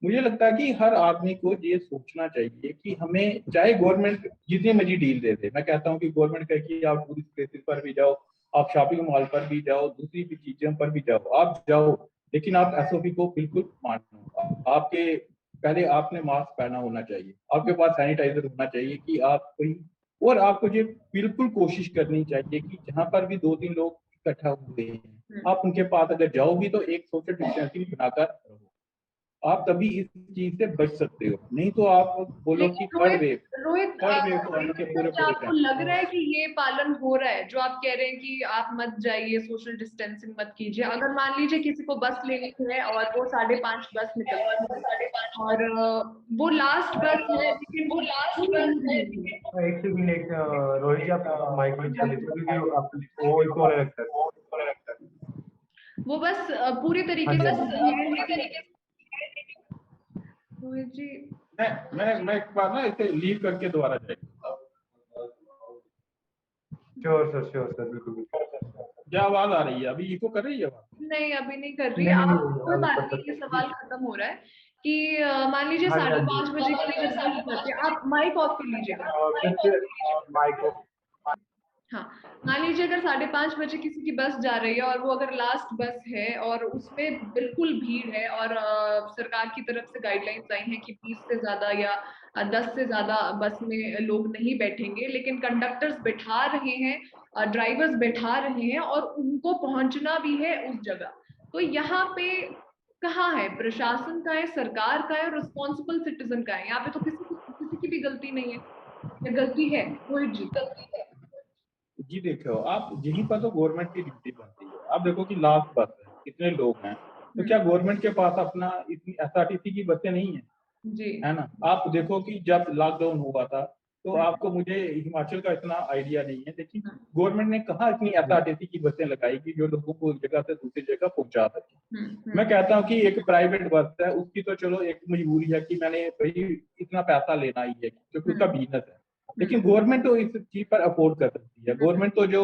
Speaker 7: मुझे लगता है कि हर आदमी को ये सोचना चाहिए कि हमें, चाहे गवर्नमेंट जितनी मर्जी डील दे दे, मैं कहता हूँ कि गवर्नमेंट कहे कि आप टूरिस्ट प्लेसेस पर भी जाओ, आप शॉपिंग मॉल पर भी जाओ, दूसरी भी चीजों पर भी जाओ, आप जाओ, लेकिन आप एसओपी को बिल्कुल मानो। आपके पहले आपने मास्क पहना होना चाहिए, आपके पास सैनिटाइजर होना चाहिए कि आप कोई, और आपको ये बिल्कुल कोशिश करनी चाहिए कि जहां पर भी 2-3 लोग इकट्ठा हुए हैं, आप उनके पास अगर जाओगी तो एक सोशल डिस्टेंसिंग बनाकर रहो। आप तभी इस चीज से बच सकते हो, नहीं तो आप बोलो कि
Speaker 1: लेकिन
Speaker 7: थर्ड वेव
Speaker 1: रोहित
Speaker 7: तो आने के पूरे
Speaker 1: क्या आपको
Speaker 7: टाइम।
Speaker 1: लग रहा है कि ये पालन हो रहा है जो आप कह रहे हैं कि आप मत जाइए, सोशल डिस्टेंसिंग मत कीजिए? अगर मान लीजिए किसी को बस लेनी है और वो 5:30 बस निकलती है और वो लास्ट बस है, लेकिन वो
Speaker 4: एक सेकंड, एक रोहित जी आप माइक में चले क्योंकि आप वो इको होने लगता है।
Speaker 1: वो बस पूरी तरीके
Speaker 4: हाँ
Speaker 1: से
Speaker 4: जी,
Speaker 1: रोहित जी
Speaker 7: मैं एक बार ना इसे लीव करके दोबारा जाएगा।
Speaker 4: श्योर सर, बिल्कुल।
Speaker 7: क्या आवाज आ रही है? अभी इको कर रही है आवाज?
Speaker 1: नहीं, अभी नहीं कर रही।
Speaker 4: नहीं नहीं
Speaker 1: आप
Speaker 4: नहीं,
Speaker 1: कोई
Speaker 4: अभी
Speaker 1: बात
Speaker 4: कर
Speaker 1: नहीं, ये
Speaker 4: सकते
Speaker 1: सवाल खत्म हो रहा है कि मान लीजिए
Speaker 4: हैं। हाँ जी,
Speaker 1: 5:30 बजे की अगर बस जाती है, आप माइक ऑफ कर लीजिएगा।
Speaker 4: और फिर से माइक ऑफ।
Speaker 1: हाँ, मान लीजिए अगर 5:30 बजे किसी की बस जा रही है और वो अगर लास्ट बस है और उसमें बिल्कुल भीड़ है और सरकार की तरफ से गाइडलाइंस आई हैं कि 20 से ज्यादा या 10 से ज्यादा बस में लोग नहीं बैठेंगे, लेकिन कंडक्टर्स बैठा रहे हैं, ड्राइवर्स बैठा रहे हैं और उनको पहुंचना भी है उस जगह। तो यहाँ पे कहाँ है प्रशासन का है, सरकार का है और रिस्पॉन्सिबल सिटीजन का है? यहाँ पे तो किसी की भी गलती नहीं है, या गलती है रोहित जी?
Speaker 7: जी देखो, आप यहीं पर तो गवर्नमेंट की ड्यूटी बनती है। आप देखो कि लास्ट बस है, कितने लोग हैं, तो क्या गवर्नमेंट के पास अपना इतनी एसआरटीसी की बसें नहीं है?
Speaker 1: जी
Speaker 7: है ना? आप देखो कि जब लॉकडाउन हुआ था तो आपको, मुझे हिमाचल का इतना आइडिया नहीं है, लेकिन गवर्नमेंट ने कहाँ इतनी एसआरटीसी की बसें लगाई कि जो लोगों को एक जगह से दूसरी जगह पहुंचा सके। मैं कहता हूँ कि एक प्राइवेट बस है, उसकी तो चलो एक मजबूरी है कि मैंने भाई इतना पैसा लेना ही है क्योंकि उसका बिजनेस है, लेकिन गवर्नमेंट तो इस चीज पर अफोर्ड कर सकती है। गवर्नमेंट तो जो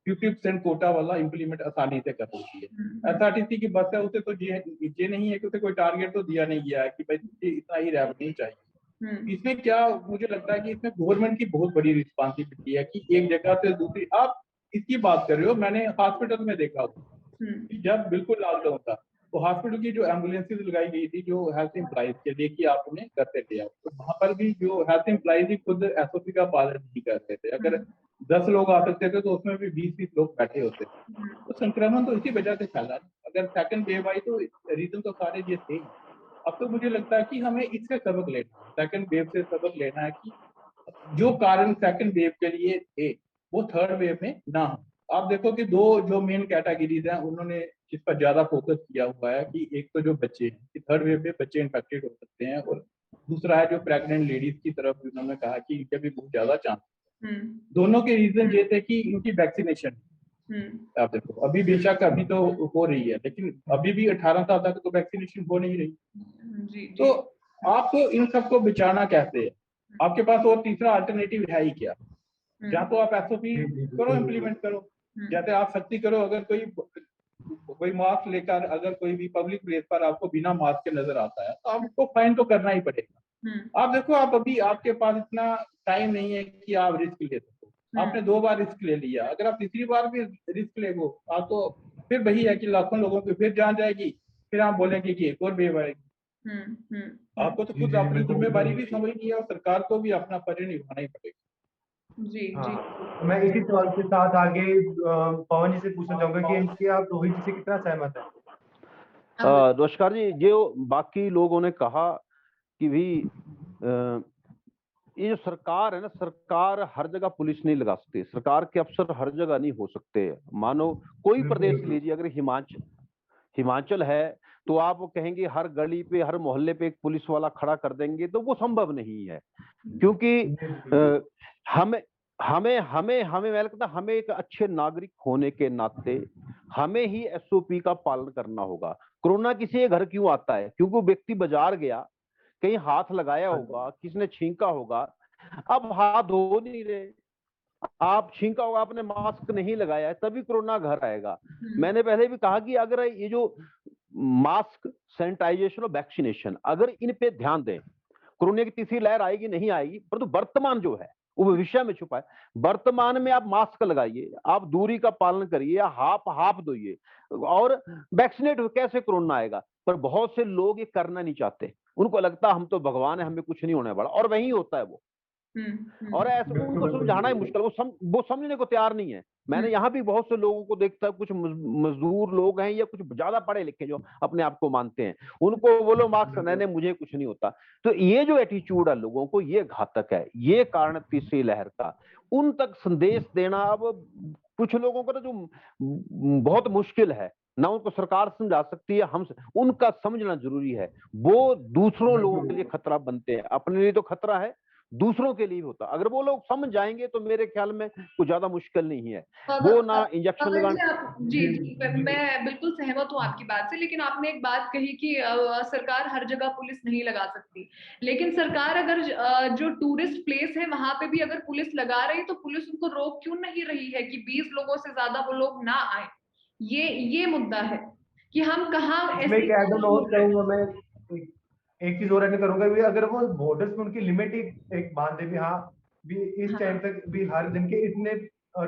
Speaker 7: 50% कोटा वाला इम्प्लीमेंट आसानी से कर सकती है। एसआरटीसी की बस है, उसे तो ये नहीं है कि उसे कोई टारगेट तो दिया नहीं गया है कि भाई इतना ही रेवेन्यू चाहिए। इसमें क्या मुझे लगता है कि इसमें गवर्नमेंट की बहुत बड़ी रिस्पॉन्सिबिलिटी है कि एक जगह से दूसरी, आप इसकी बात कर रहे हो, मैंने हॉस्पिटल में देखा कि जब बिल्कुल लॉकडाउन था तो हॉस्पिटल की जो एम्बुलेंसेज लगाई गई थी जो हेल्थ एम्प्लॉइज के लिए कि आप उन्हें करते थे, तो वहां पर भी जो हेल्थ एम्प्लॉइज ही खुद एसओपी का पालन नहीं करते थे। अगर 10 लोग आ सकते थे तो उसमें भी 20-20 लोग बैठे होते थे, तो संक्रमण तो इसी वजह से फैला। अगर सेकंड वेव आई तो रीजन तो सारे ये थे। अब तो मुझे लगता है कि हमें इससे सबक लेना है, सेकंड वेव से सबक लेना है कि जो कारण सेकंड वेव के लिए थे वो थर्ड वेव में ना हो। आप देखो कि दो जो मेन कैटेगरीज हैं उन्होंने जिस पर ज्यादा फोकस किया हुआ है कि एक तो जो बच्चे हैं कि थर्ड वेव में बच्चे इन्फेक्टेड हो सकते हैं, और दूसरा है जो प्रेग्नेंट लेडीज की तरफ उन्होंने कहा कि इनके भी बहुत ज्यादा चांस। दोनों के रीजन ये थे कि इनकी वैक्सीनेशन। आप देखो अभी बेशक अभी तो हो रही है, लेकिन अभी भी 18 साल तक तो वैक्सीनेशन हो नहीं रही। तो आपको इन सबको बचाना कैसे है? आपके पास और तीसरा अल्टरनेटिव है ही क्या? या तो आप एसओपी करो, इम्प्लीमेंट करो, जैसे आप सख्ती करो। अगर कोई मास्क लेकर अगर कोई भी पब्लिक प्लेस पर आपको बिना मास्क के नजर आता है तो आपको फाइन तो करना ही पड़ेगा। आप देखो, आप अभी आपके पास इतना टाइम नहीं है कि आप रिस्क ले सको। आपने 2 बार रिस्क ले लिया, अगर आप तीसरी बार भी रिस्क ले गो आप तो फिर वही है कि लाखों लोगों की फिर जान जाएगी, फिर आप बोलेंगे कि एक और वेव आएगी। आपको तो खुद अपनी जिम्मेवारी भी समझनी है और सरकार को भी अपना फर्ज निभाना ही पड़ेगा।
Speaker 1: जी जी।
Speaker 4: मैं इसी सवाल के साथ आगे पवन जी से पूछना चाहूंगा कि इनकी आप रोहित जी से कितना सहमत है?
Speaker 5: नमस्कार जी, जो बाकी लोगों ने कहा कि भी ये जो सरकार है ना, सरकार हर जगह पुलिस नहीं लगा सकती, सरकार के अफसर हर जगह नहीं हो सकते। मानो कोई प्रदेश लीजिए, अगर हिमाचल है तो आप कहेंगे हर गली पे हर मोहल्ले पे एक पुलिस वाला खड़ा कर देंगे, तो वो संभव नहीं है। क्योंकि हमें हमें हमें हमें मैं लगता हमें एक अच्छे नागरिक होने के नाते हमें ही एसओपी का पालन करना होगा। कोरोना किसी के घर क्यों आता है? क्योंकि वो व्यक्ति बाजार गया, कहीं हाथ लगाया होगा, किसी ने छींका होगा, अब हाथ धो नहीं रहे, आप छींका होगा, आपने मास्क नहीं लगाया है, तभी कोरोना घर आएगा। मैंने पहले भी कहा कि अगर ये जो मास्क, सैनिटाइजेशन और वैक्सीनेशन, अगर इन पे ध्यान दें, कोरोना की तीसरी लहर आएगी नहीं आएगी, परंतु वर्तमान जो है वो भविष्य में छुपा है। वर्तमान में आप मास्क लगाइए, आप दूरी का पालन करिए, हाथ धोइए और वैक्सीनेट कैसे कोरोना आएगा। पर बहुत से लोग ये करना नहीं चाहते, उनको लगता हम तो भगवान है, हमें कुछ नहीं होने वाला, और वही होता है वो। और ऐसे उनको समझाना ही मुश्किल, वो समझने को तैयार नहीं है। मैंने यहाँ भी बहुत से लोगों को देखता, कुछ मजदूर लोग हैं या कुछ ज्यादा पढ़े लिखे जो अपने आप को मानते हैं, उनको बोलो मार्क्स नहीं, मुझे कुछ नहीं होता। तो ये जो एटीट्यूड है लोगों को, ये घातक है, ये कारण तीसरी लहर का। उन तक संदेश देना अब कुछ लोगों को तो जो बहुत मुश्किल है ना, उनको सरकार समझा सकती है, हम उनका समझना जरूरी है। वो दूसरों लोगों के लिए खतरा बनते हैं, अपने लिए तो खतरा है, दूसरों के लिए होता। अगर वो लोग समझ जाएंगे तो मेरे ख्याल में कुछ ज्यादा मुश्किल नहीं है। वो ना इंजेक्शन लगाना।
Speaker 1: जी जी, मैं बिल्कुल सहमत हूँ आपकी बात से, लेकिन आपने एक बात कही कि सरकार हर जगह पुलिस नहीं लगा सकती, लेकिन सरकार अगर जो टूरिस्ट प्लेस है वहां पे भी अगर पुलिस लगा रही तो पुलिस उनको रोक क्यों नहीं रही है कि 20 लोगों से ज्यादा वो लोग ना आए। ये मुद्दा है कि हम कहाँ
Speaker 4: इसमें एक ऐड ऑन और करूंगा मैं, एक चीज और ऐड करूंगा भी, अगर वो बॉर्डर्स में उनकी लिमिट एक बांध दे भी, हाँ भी इस टाइम तक भी हर दिन के इतने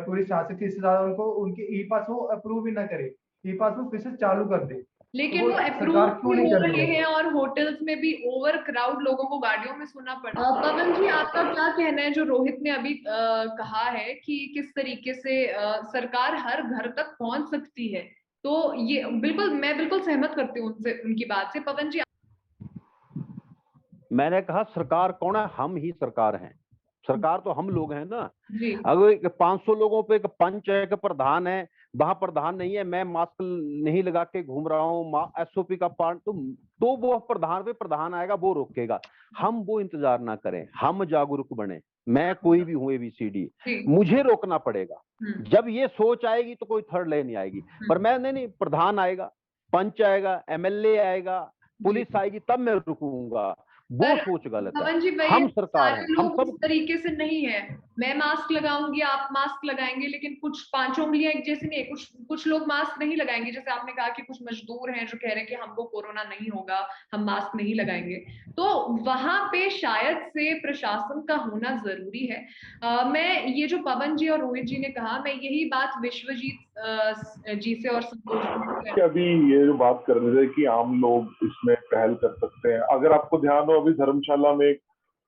Speaker 4: टूरिस्ट आ सकते, इससे ज्यादा उनको उनके ई पास वो अप्रूव ही ना करे, ई पास वो फिर से चालू कर दे,
Speaker 1: लेकिन
Speaker 4: तो
Speaker 1: वो अप्रूव
Speaker 4: सरकार क्यों
Speaker 1: भी
Speaker 4: नहीं
Speaker 1: हो
Speaker 4: कर रही
Speaker 1: रहे
Speaker 4: है?
Speaker 1: हैं और होटल्स में भी ओवर क्राउड लोगों को गाड़ियों में सोना पड़ा। पवन जी, आपका क्या कहना है जो रोहित ने अभी कहा है कि किस तरीके से सरकार हर घर तक पहुंच सकती है? तो ये बिल्कुल, मैं बिल्कुल सहमत करती हूँ उनसे, उनकी बात से। पवन जी।
Speaker 5: मैंने कहा सरकार कौन है? हम ही सरकार हैं, सरकार तो हम लोग हैं ना।
Speaker 1: जी
Speaker 5: अगर 500 लोगों पे एक पंच है, एक प्रधान है, वहां प्रधान नहीं है, मैं मास्क नहीं लगा के घूम रहा हूँ, एसओपी का पालन, तो वो प्रधान पे प्रधान आएगा, वो रोकेगा। हम वो इंतजार ना करें, हम जागरूक बने। मैं कोई भी हूँ ABCD, मुझे रोकना पड़ेगा। जब ये सोच आएगी तो कोई थर्ड लेन नहीं आएगी। पर मैं नहीं, प्रधान आएगा, पंच आएगा, MLA आएगा, पुलिस आएगी, तब मैं रुकूंगा। वो सोच गलत है।
Speaker 1: पवन जी,
Speaker 5: हम सरकार हैं,
Speaker 1: सारे
Speaker 5: हम
Speaker 1: लोग
Speaker 5: सब।
Speaker 1: इस तरीके से नहीं है। मैं मास्क लगाऊंगी, आप मास्क लगाएंगे, लेकिन कुछ पांचों उंगलियां एक जैसी नहीं। कुछ लोग मास्क नहीं लगाएंगे, जैसे आपने कहा कि कुछ मजदूर हैं जो कह रहे हैं कि हमको कोरोना नहीं होगा, हम मास्क नहीं लगाएंगे। तो वहां पे शायद से प्रशासन का होना जरूरी है। मैं ये जो पवन जी और रोहित जी ने कहा, मैं यही बात विश्वजीत जी से और संतोष जी से।
Speaker 6: अभी ये जो बात कर रहे थे कि आम लोग इसमें पहल कर सकते हैं, अगर आपको ध्यान हो, अभी धर्मशाला में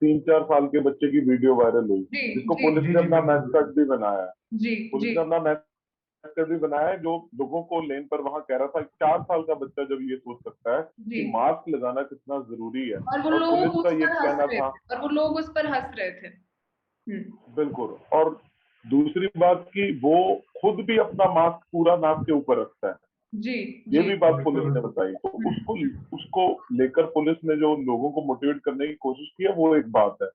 Speaker 6: 3-4 साल के बच्चे की वीडियो वायरल हुई, जिसको पुलिस ने अपना मैस्कट भी बनाया है। पुलिस ने अपना मैस्कट भी बनाया है, जो लोगों को लेन पर वहां कह रहा था 4 साल का बच्चा जब ये सोच सकता है कि मास्क लगाना कितना जरूरी है,
Speaker 1: और वो
Speaker 6: और
Speaker 1: लोग
Speaker 6: पुलिस का ये कहना था,
Speaker 1: और वो लोग उस पर हंस रहे थे।
Speaker 6: बिल्कुल। और दूसरी बात कि वो खुद भी अपना मास्क पूरा नाक के ऊपर रखता है,
Speaker 1: जी
Speaker 6: ये भी बात पुलिस ने बताई। तो उसको लेकर पुलिस ने जो लोगों को मोटिवेट करने की कोशिश की है, वो एक बात है।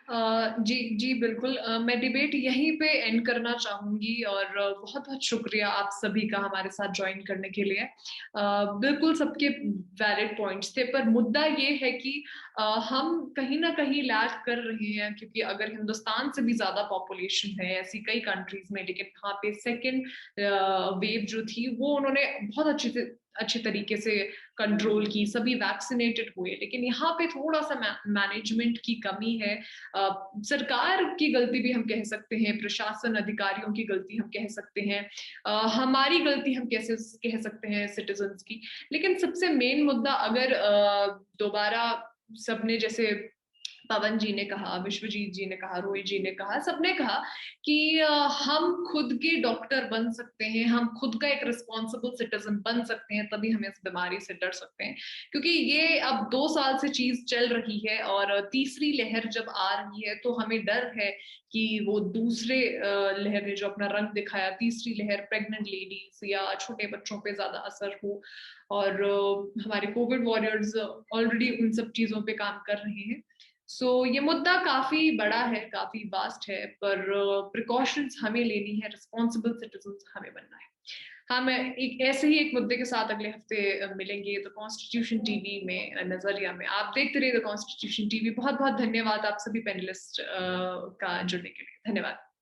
Speaker 1: जी जी बिल्कुल। मैं डिबेट यहीं पे एंड करना चाहूंगी, और बहुत बहुत शुक्रिया आप सभी का हमारे साथ ज्वाइन करने के लिए। बिल्कुल सबके वैलिड पॉइंट्स थे, पर मुद्दा ये है कि हम कहीं ना कहीं लैग कर रहे हैं, क्योंकि अगर हिंदुस्तान से भी ज्यादा पॉपुलेशन है ऐसी कई कंट्रीज में, लेकिन वहाँ पे सेकेंड वेव जो थी वो उन्होंने बहुत अच्छे तरीके से कंट्रोल की, सभी वैक्सीनेटेड हुए। लेकिन यहाँ पे थोड़ा सा मैनेजमेंट की कमी है। सरकार की गलती भी हम कह सकते हैं, प्रशासन अधिकारियों की गलती हम कह सकते हैं, हमारी गलती हम कैसे कह सकते हैं सिटीजन्स की। लेकिन सबसे मेन मुद्दा, अगर दोबारा सबने, जैसे पवन जी ने कहा, विश्वजीत जी ने कहा, रोहित जी ने कहा, सबने कहा कि हम खुद के डॉक्टर बन सकते हैं, हम खुद का एक रिस्पॉन्सिबल सिटीजन बन सकते हैं, तभी हम इस बीमारी से डर सकते हैं। क्योंकि ये अब 2 साल से चीज चल रही है, और तीसरी लहर जब आ रही है तो हमें डर है कि वो दूसरे लहर ने जो अपना रंग दिखाया, तीसरी लहर प्रेग्नेंट लेडीज या छोटे बच्चों पे ज्यादा असर हो। और हमारे कोविड वॉरियर्स ऑलरेडी उन सब चीजों पे काम कर रहे हैं। ये मुद्दा काफी बड़ा है, काफी वास्ट है, पर प्रिकॉशंस हमें लेनी है, रिस्पॉन्सिबल सिटीजन्स हमें बनना है। हम एक ऐसे ही एक मुद्दे के साथ अगले हफ्ते मिलेंगे द कॉन्स्टिट्यूशन टीवी में, नजरिया में। आप देखते रहिए द कॉन्स्टिट्यूशन टीवी। बहुत बहुत धन्यवाद आप सभी पैनलिस्ट का जुड़ने के लिए। धन्यवाद।